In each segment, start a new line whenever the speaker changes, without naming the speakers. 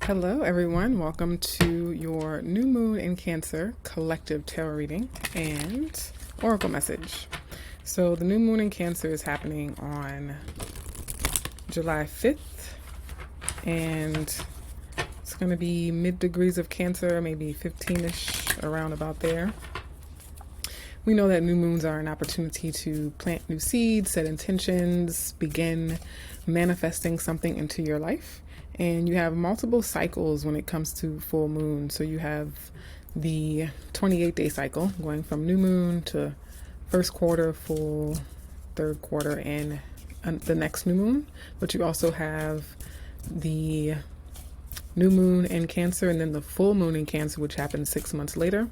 Hello, everyone. Welcome to your new moon in Cancer collective tarot reading and oracle message. So, the new moon in Cancer is happening on July 5th, and it's going to be mid degrees of Cancer, maybe 15-ish, around about there. We know that new moons are an opportunity to plant new seeds, set intentions, begin manifesting something into your life. And you have multiple cycles when it comes to full moon. So you have the 28-day cycle going from new moon to first quarter, full, third quarter, and the next new moon. But you also have the new moon in Cancer and then the full moon in Cancer, which happens 6 months later.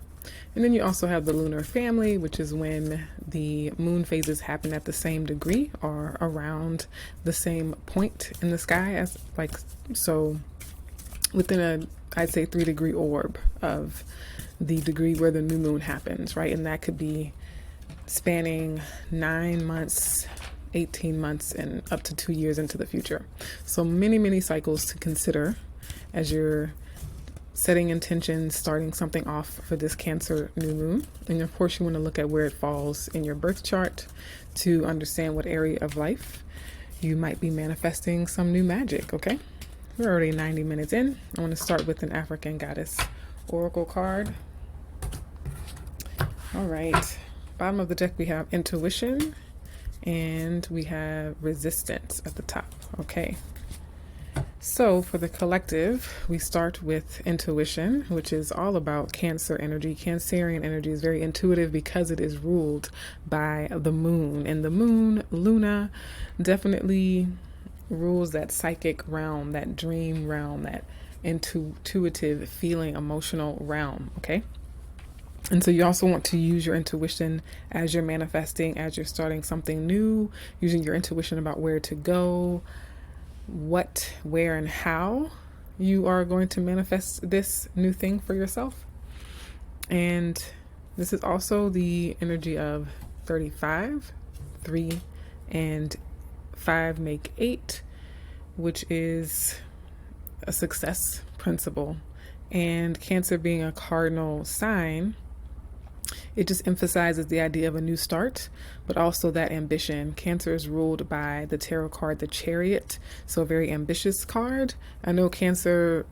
And then you also have the lunar family, which is when the moon phases happen at the same degree or around the same point in the sky, as like so within I'd say 3-degree orb of the degree where the new moon happens, right? And that could be spanning 9 months, 18 months, and up to 2 years into the future. So many cycles to consider as you're setting intentions, starting something off for this Cancer new moon. And of course, you want to look at where it falls in your birth chart to understand what area of life you might be manifesting some new magic, okay? We're already 90 minutes in. I want to start with an African goddess oracle card. All right. Bottom of the deck, we have intuition and we have resistance at the top, okay? So for the collective, we start with intuition, which is all about Cancer energy. Cancerian energy is very intuitive because it is ruled by the moon. And the moon, Luna, definitely rules that psychic realm, that dream realm, that intuitive feeling, emotional realm, okay? And so you also want to use your intuition as you're manifesting, as you're starting something new, using your intuition about where to go, what, where, and how you are going to manifest this new thing for yourself. And this is also the energy of 35, 3, and 5 make 8, which is a success principle. And Cancer being a cardinal sign, it just emphasizes the idea of a new start, but also that ambition. Cancer is ruled by the tarot card, the Chariot, so a very ambitious card. I know Cancer,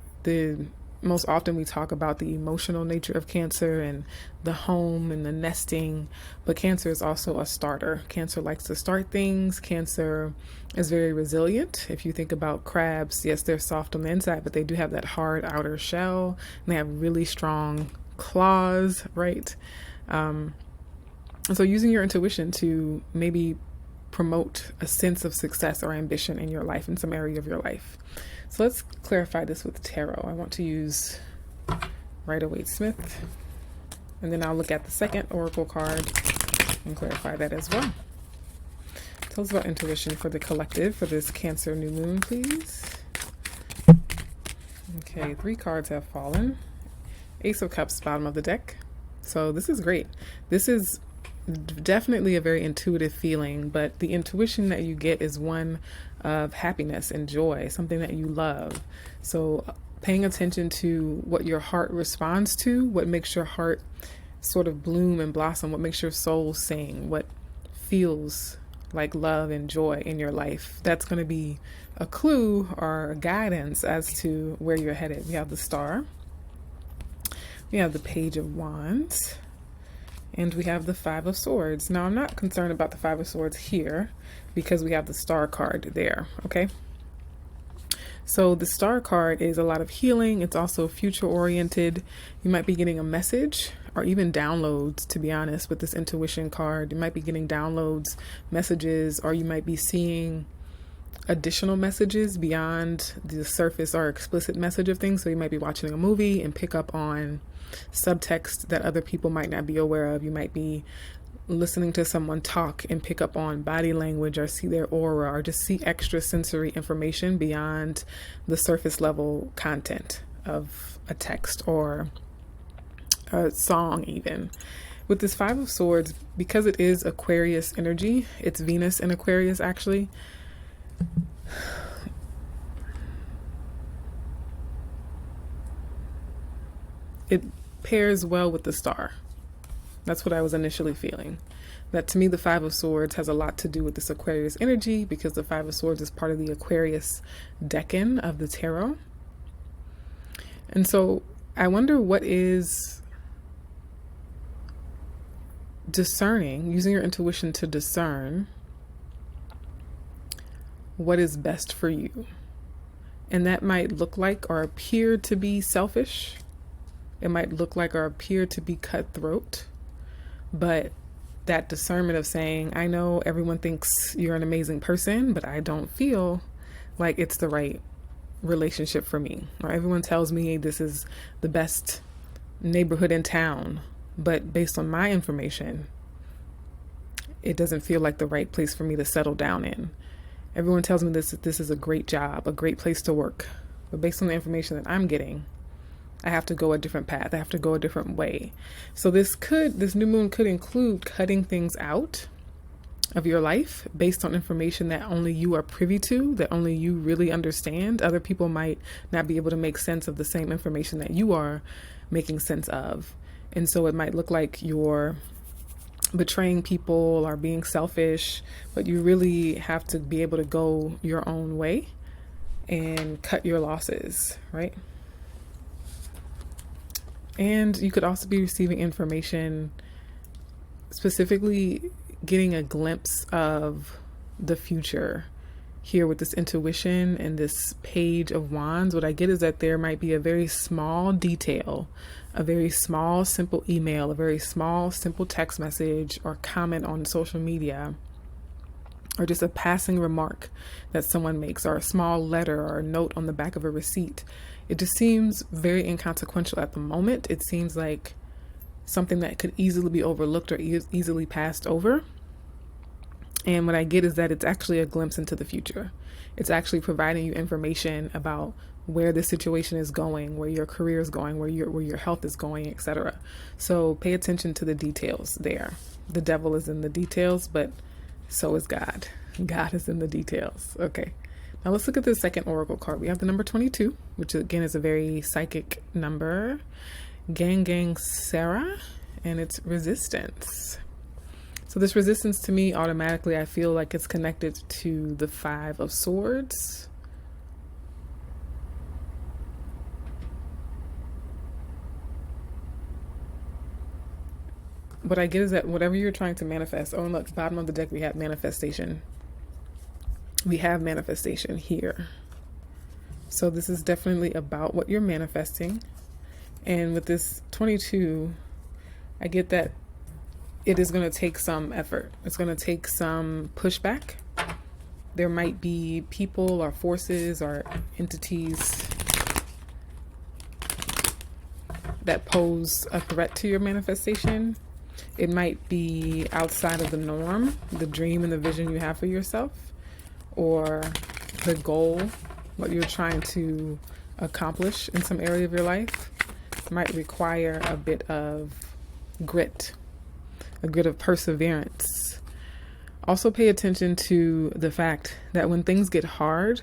most often we talk about the emotional nature of Cancer and the home and the nesting, but Cancer is also a starter. Cancer likes to start things. Cancer is very resilient. If you think about crabs, yes, they're soft on the inside, but they do have that hard outer shell, and they have really strong claws, right? So using your intuition to maybe promote a sense of success or ambition in your life, in some area of your life. So let's clarify this with tarot. I want to use Rider-Waite-Smith, and then I'll look at the second oracle card and clarify that as well. Tell us about intuition for the collective for this Cancer new moon, please. Okay, 3 cards have fallen. Ace of Cups, bottom of the deck. So this is great. This is definitely a very intuitive feeling, but the intuition that you get is one of happiness and joy, something that you love. So paying attention to what your heart responds to, what makes your heart sort of bloom and blossom, what makes your soul sing, what feels like love and joy in your life. That's going to be a clue or a guidance as to where you're headed. We have the Star. We have the Page of Wands, and we have the 5 of Swords. Now, I'm not concerned about the 5 of Swords here because we have the Star card there, okay? So the Star card is a lot of healing. It's also future-oriented. You might be getting a message or even downloads, to be honest, with this intuition card. You might be getting downloads, messages, or you might be seeing additional messages beyond the surface or explicit message of things. So you might be watching a movie and pick up on subtext that other people might not be aware of. You might be listening to someone talk and pick up on body language or see their aura or just see extra sensory information beyond the surface level content of a text or a song even. With this 5 of Swords, because it is Aquarius energy, it's Venus in Aquarius actually, it pairs well with the star. That's what I was initially feeling. That to me, the Five of Swords has a lot to do with this Aquarius energy, because the Five of Swords is part of the Aquarius decan of the tarot. And so I wonder what is discerning, using your intuition to discern what is best for you. And that might look like or appear to be selfish. It might look like or appear to be cutthroat. But that discernment of saying, I know everyone thinks you're an amazing person, but I don't feel like it's the right relationship for me. Or everyone tells me this is the best neighborhood in town, but based on my information, it doesn't feel like the right place for me to settle down in. Everyone tells me this is a great job, a great place to work, but based on the information that I'm getting, I have to go a different path. I have to go a different way. So this new moon could include cutting things out of your life based on information that only you are privy to, that only you really understand. Other people might not be able to make sense of the same information that you are making sense of. And so it might look like you're betraying people or being selfish, but you really have to be able to go your own way and cut your losses, right? And you could also be receiving information, specifically getting a glimpse of the future here with this intuition and this Page of Wands. What I get is that there might be a very small detail, a very small, simple email, a very small, simple text message or comment on social media, or just a passing remark that someone makes, or a small letter or a note on the back of a receipt. It just seems very inconsequential at the moment. It seems like something that could easily be overlooked or easily passed over. And what I get is that it's actually a glimpse into the future. It's actually providing you information about where the situation is going, where your career is going, where your health is going, etc. So pay attention to the details there. The devil is in the details, but so is God. God is in the details. Okay. Now let's look at the second oracle card. We have the number 22, which again is a very psychic number. Gang Sarah, and it's resistance. So this resistance, to me, automatically I feel like it's connected to the Five of Swords. What I get is that whatever you're trying to manifest, oh, and look, bottom of the deck, we have manifestation. We have manifestation here. So this is definitely about what you're manifesting. And with this 22, I get that it is going to take some effort. It's going to take some pushback. There might be people or forces or entities that pose a threat to your manifestation. It might be outside of the norm, the dream and the vision you have for yourself, or the goal, what you're trying to accomplish in some area of your life, might require a bit of grit, a grit of perseverance. Also pay attention to the fact that when things get hard,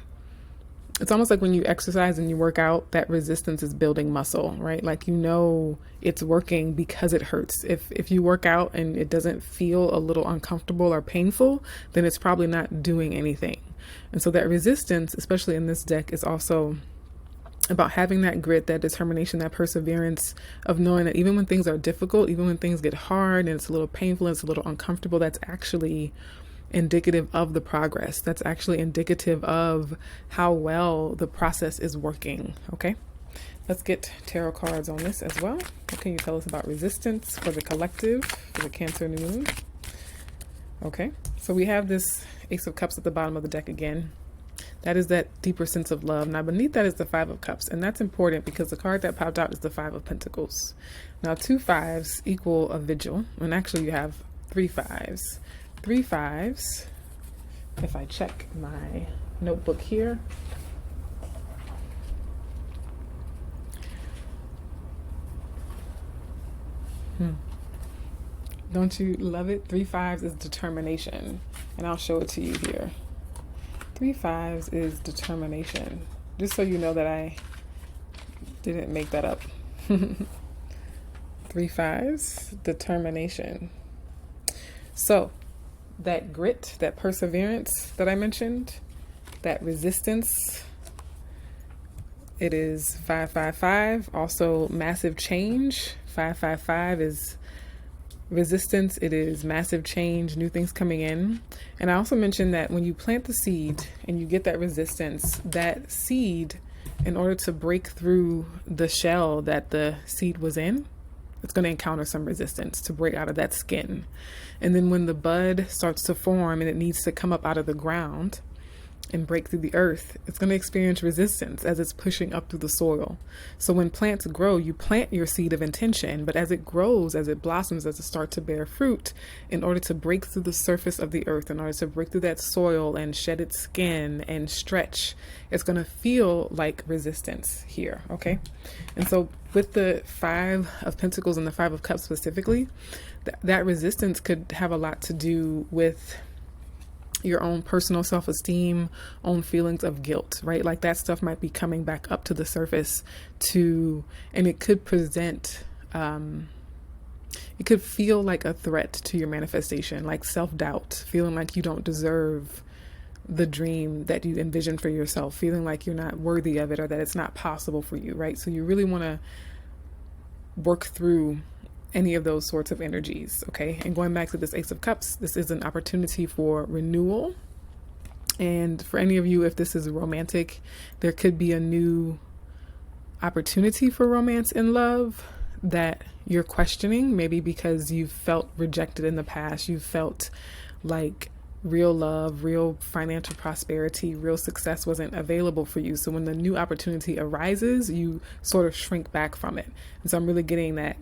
it's almost like when you exercise and you work out, that resistance is building muscle, right? Like, you know, it's working because it hurts. If you work out and it doesn't feel a little uncomfortable or painful, then it's probably not doing anything. And so that resistance, especially in this deck, is also about having that grit, that determination, that perseverance of knowing that even when things are difficult, even when things get hard and it's a little painful, it's a little uncomfortable, that's actually indicative of the progress. That's actually indicative of how well the process is working. Okay, let's get tarot cards on this as well. What can you tell us about resistance for the collective, for the Cancer new moon? Okay, so we have this Ace of Cups at the bottom of the deck again. That is that deeper sense of love. Now beneath that is the Five of Cups, and that's important because the card that popped out is the Five of Pentacles. Now 2 5s equal a vigil, and actually you have 3 5s. 3 5s, if I check my notebook here, don't you love it? 3 5s is determination, and I'll show it to you here. 3 5s is determination, just so you know that I didn't make that up. 3 5s, determination. So that grit, that perseverance that I mentioned, that resistance, it is 5 5 5. Also massive change. 5 5 5 is resistance. It is massive change, new things coming in. And I also mentioned that when you plant the seed and you get that resistance, that seed, in order to break through the shell that the seed was in, it's going to encounter some resistance to break out of that skin. And then when the bud starts to form and it needs to come up out of the ground and break through the earth, it's going to experience resistance as it's pushing up through the soil. So when plants grow, you plant your seed of intention, but as it grows, as it blossoms, as it starts to bear fruit, in order to break through the surface of the earth, in order to break through that soil and shed its skin and stretch, it's going to feel like resistance here, okay? And so with the 5 of Pentacles and the 5 of Cups specifically, that resistance could have a lot to do with your own personal self-esteem, own feelings of guilt, right? Like that stuff might be coming back up to the surface and it could present, it could feel like a threat to your manifestation, like self-doubt, feeling like you don't deserve the dream that you envisioned for yourself, feeling like you're not worthy of it or that it's not possible for you, right? So you really want to work through any of those sorts of energies, okay? And going back to this Ace of Cups, this is an opportunity for renewal. And for any of you, if this is romantic, there could be a new opportunity for romance and love that you're questioning, maybe because you've felt rejected in the past. You've felt like real love, real financial prosperity, real success wasn't available for you. So when the new opportunity arises, you sort of shrink back from it. And so I'm really getting that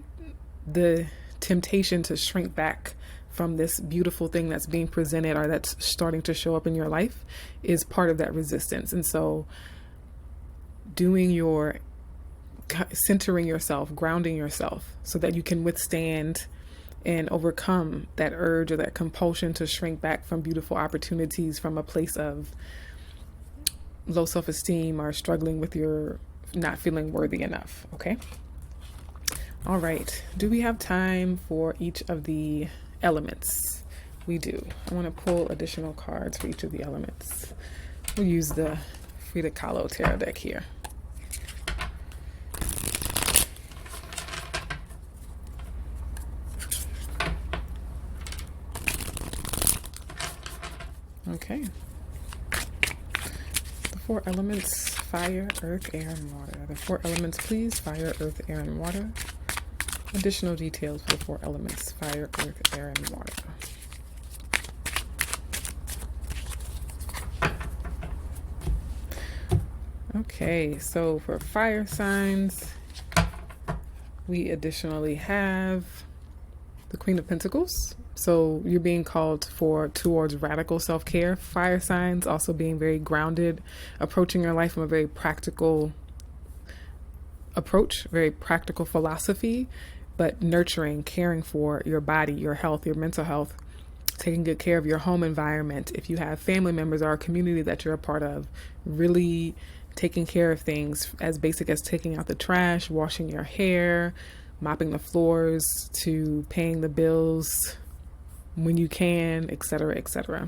the temptation to shrink back from this beautiful thing that's being presented or that's starting to show up in your life is part of that resistance. And so centering yourself, grounding yourself so that you can withstand and overcome that urge or that compulsion to shrink back from beautiful opportunities from a place of low self-esteem or struggling with your not feeling worthy enough, okay? All right, do we have time for each of the elements? We do. I want to pull additional cards for each of the elements. We'll use the Frida Kahlo tarot deck here. Okay. The 4 elements, fire, earth, air, and water. The 4 elements, please. Fire, earth, air, and water. Additional details for the 4 elements, fire, earth, air, and water. Okay, so for fire signs, we additionally have the Queen of Pentacles. So you're being called towards radical self-care. Fire signs also being very grounded, approaching your life from a very practical approach, very practical philosophy, but nurturing, caring for your body, your health, your mental health, taking good care of your home environment. If you have family members or a community that you're a part of, really taking care of things as basic as taking out the trash, washing your hair, mopping the floors, to paying the bills when you can, etc., etc.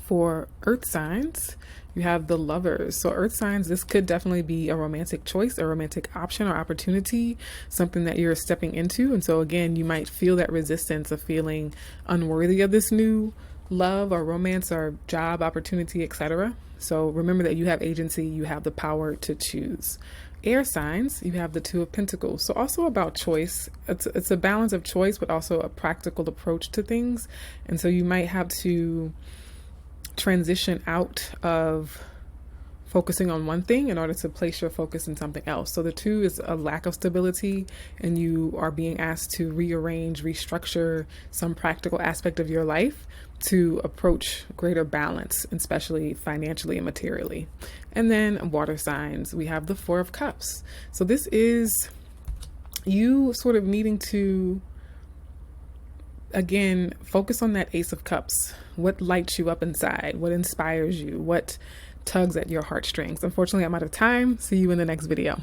For earth signs, you have the Lovers. So earth signs, this could definitely be a romantic choice, a romantic option or opportunity, something that you're stepping into. And so again, you might feel that resistance of feeling unworthy of this new love or romance or job opportunity, etc. So remember that you have agency, you have the power to choose. Air signs, you have the 2 of Pentacles. So also about choice. It's a balance of choice, but also a practical approach to things. And so you might have to transition out of focusing on one thing in order to place your focus in something else. So the 2 is a lack of stability, and you are being asked to rearrange, restructure some practical aspect of your life to approach greater balance, especially financially and materially. And then water signs, we have the 4 of Cups. So this is you sort of needing to, again, focus on that Ace of Cups. What lights you up inside? What inspires you? What tugs at your heartstrings? Unfortunately, I'm out of time. See you in the next video.